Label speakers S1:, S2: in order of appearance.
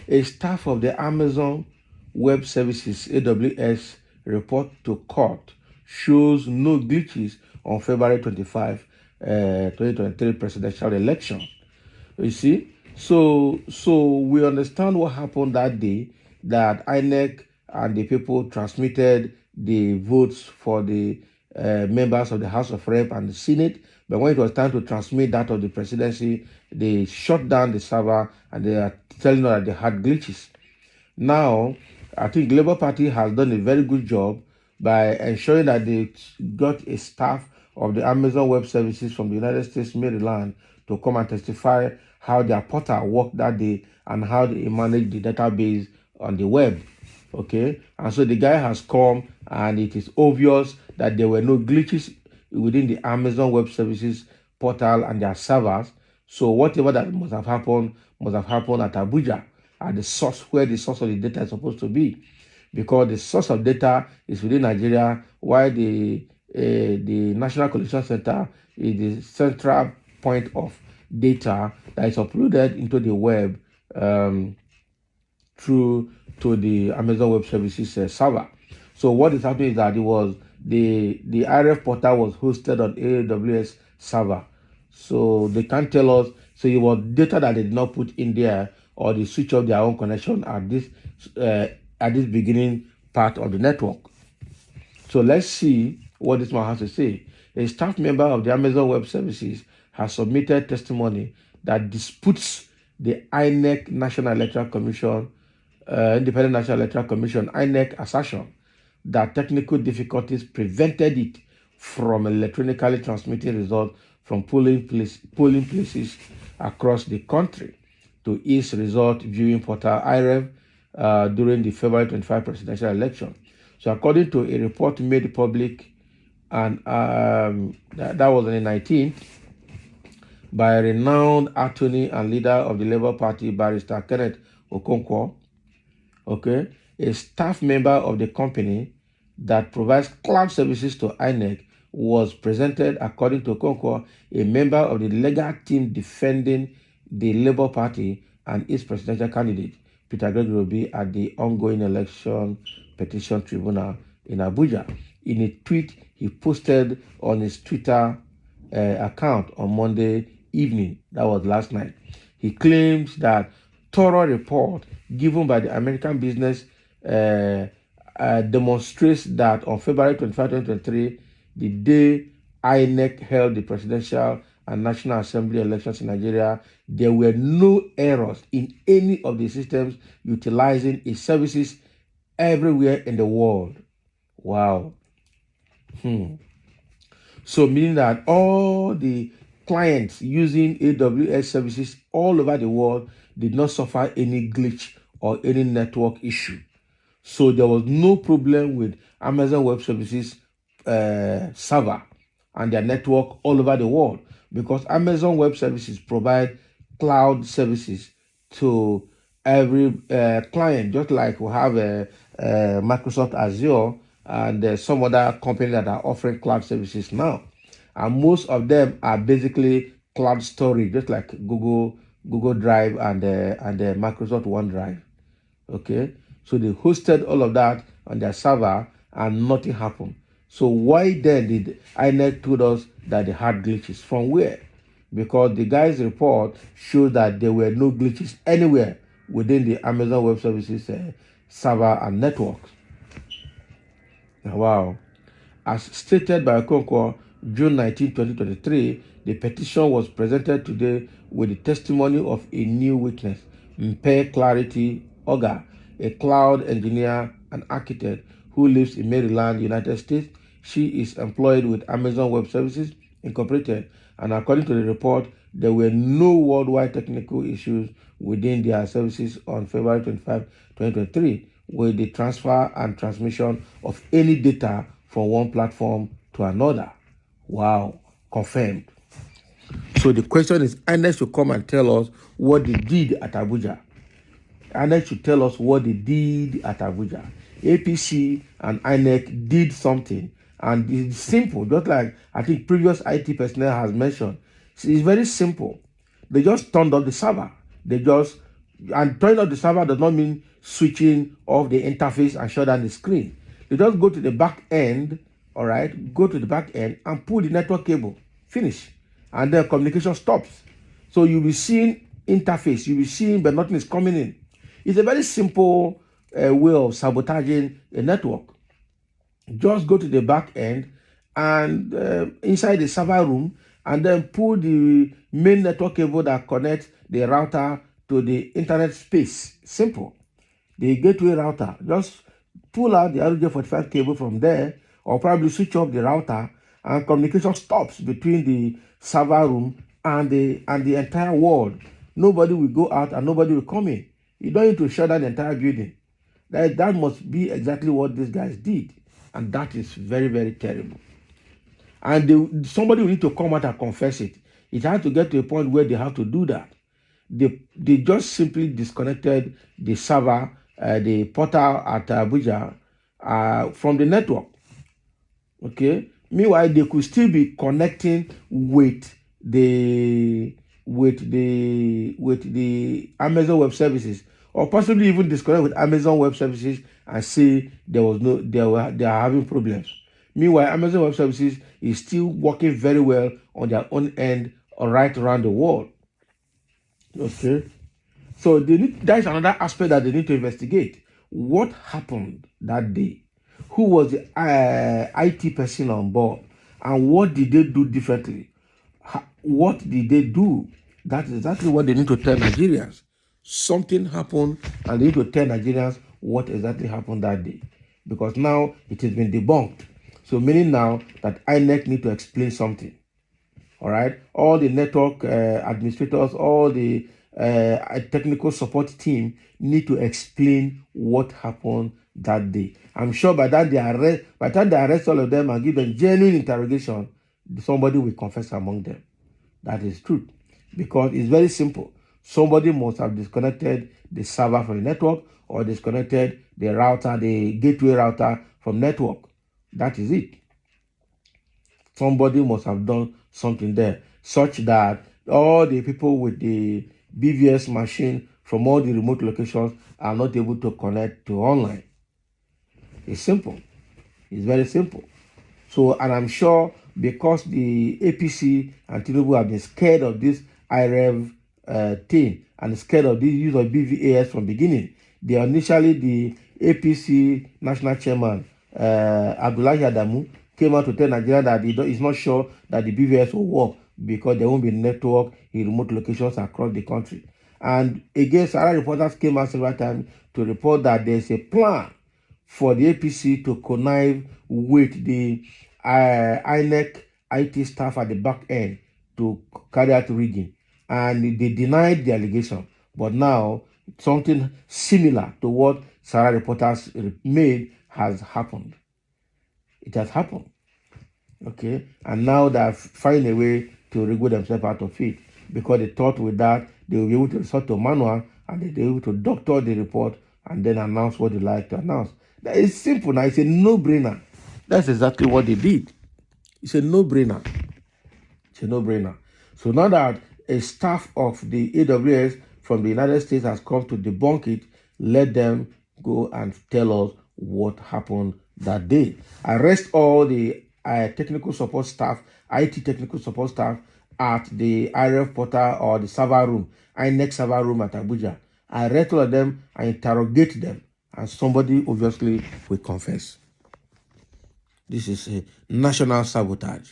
S1: A staff of the Amazon Web Services AWS report to court shows no glitches on February 25, 2023 presidential election. You see, so we understand what happened that day, that Inec and the people transmitted the votes for the members of the House of Rep and the Senate. But when it was time to transmit that of the presidency, they shut down the server and they are telling us that they had glitches. Now, I think the Labour Party has done a very good job by ensuring that they got a staff of the Amazon Web Services from the United States, Maryland, to come and testify how their portal worked that day and how they managed the database on the web. Okay, and so the guy has come, and it is obvious that there were no glitches within the Amazon Web Services portal and their servers. So whatever that must have happened at Abuja, at the source where the source of the data is supposed to be, because the source of data is within Nigeria, while the National Collection Center is the central point of data that is uploaded into the web through to the Amazon Web Services server. So what is happening is that it was the IRF portal was hosted on AWS server. So they can't tell us. So it was data that they did not put in there, or they switch off their own connection at this beginning part of the network. So let's see what this man has to say. A staff member of the Amazon Web Services has submitted testimony that disputes the Inec National Electoral Commission, Independent National Electoral Commission, Inec assertion that technical difficulties prevented it from electronically transmitting results from polling places across the country to its result viewing portal IREV during the February 25 presidential election. So according to a report made public, and that was on the 19th, by a renowned attorney and leader of the Labour Party, Barrister Kenneth Okonkwo, okay, a staff member of the company that provides cloud services to INEC, was presented, according to Okonkwo, a member of the legal team defending the Labour Party and its presidential candidate, Peter Gregory Obi, at the ongoing election petition tribunal in Abuja. In a tweet he posted on his Twitter account on Monday evening, that was last night, he claims that thorough report given by the American business demonstrates that on February 25, 2023, the day INEC held the presidential and National Assembly elections in Nigeria, there were no errors in any of the systems utilizing its services everywhere in the world. Wow. So meaning that all the clients using AWS services all over the world did not suffer any glitch or any network issue. So there was no problem with Amazon Web Services server and their network all over the world, because Amazon Web Services provide cloud services to every client, just like we have Microsoft Azure and some other companies that are offering cloud services now. And most of them are basically cloud storage, just like Google Drive and Microsoft OneDrive. Okay, so they hosted all of that on their server and nothing happened. So why then did INEC told us that they had glitches? From where? Because the guy's report shows that there were no glitches anywhere within the Amazon Web Services server and networks. Wow. As stated by Okonkwo, June 19, 2023, the petition was presented today with the testimony of a new witness, Mpe Clarity Oga, a cloud engineer and architect who lives in Maryland, United States. She is employed with Amazon Web Services Incorporated, and according to the report, there were no worldwide technical issues within their services on February 25, 2023, with the transfer and transmission of any data from one platform to another. Wow, confirmed. So the question is, INEC should come and tell us what they did at Abuja. INEC should tell us what they did at Abuja. APC and INEC did something, and it's simple, just like I think previous IT personnel has mentioned. It's very simple. They just turned off the server. And turning off the server does not mean switching off the interface and shut down the screen. They just go to the back end, all right, go to the back end and pull the network cable, finish, and then communication stops. So you'll be seeing interface, you'll be seeing, but nothing is coming in. It's a very simple way of sabotaging a network. Just go to the back end and inside the server room, and then pull the main network cable that connects the router to the internet space. Simple. The gateway router, just pull out the RJ45 cable from there, or probably switch off the router, and communication stops between the server room and the entire world. Nobody will go out and nobody will come in. You don't need to shut down the entire building. That must be exactly what these guys did, and that is very, very terrible. And somebody will need to come out and confess it. It has to get to a point where they have to do that. They just simply disconnected the server, the portal at Abuja from the network. Okay. Meanwhile, they could still be connecting with the Amazon Web Services, or possibly even disconnect with Amazon Web Services and say they are having problems. Meanwhile, Amazon Web Services is still working very well on their own end right around the world. Okay. So that is another aspect that they need to investigate. What happened that day? Who was the IT person on board? And what did they do differently? What did they do? That is exactly what they need to tell Nigerians. Something happened, and they need to tell Nigerians what exactly happened that day. Because now it has been debunked. So meaning now that Inec need to explain something. All right, all the network administrators, all the technical support team need to explain what happened that day. I'm sure by the time they arrest all of them and give them genuine interrogation, somebody will confess among them. That is truth, because it's very simple. Somebody must have disconnected the server from the network, or disconnected the router, the gateway router from network. That is it. Somebody must have done something there, such that all the people with the BVS machine from all the remote locations are not able to connect to online. It's simple. It's very simple. So, and I'm sure because the APC and Tinubu have been scared of this IREV thing and scared of the use of BVAS from beginning, initially the APC national chairman, Abdullahi Adamu, came out to tell Nigeria that he's not sure that the BVS will work because there won't be network in remote locations across the country. And again, Sahara reporters came out several times to report that there's a plan for the APC to connive with the Inec IT staff at the back end to carry out rigging. And they denied the allegation. But now, something similar to what Sahara reporters made has happened. It has happened. Okay, and now they're finding a way to wriggle themselves out of it, because they thought with that they will be able to resort to manual and they'll be able to doctor the report and then announce what they like to announce. That is simple now. It's a no-brainer. That's exactly what they did. It's a no-brainer. It's a no-brainer. So now that a staff of the AWS from the United States has come to debunk it, let them go and tell us what happened that day. Arrest all the technical support staff, IT technical support staff at the IRF portal or the server room, Inec server room at Abuja. Arrest all of them and interrogate them, and somebody obviously will confess. This is a national sabotage.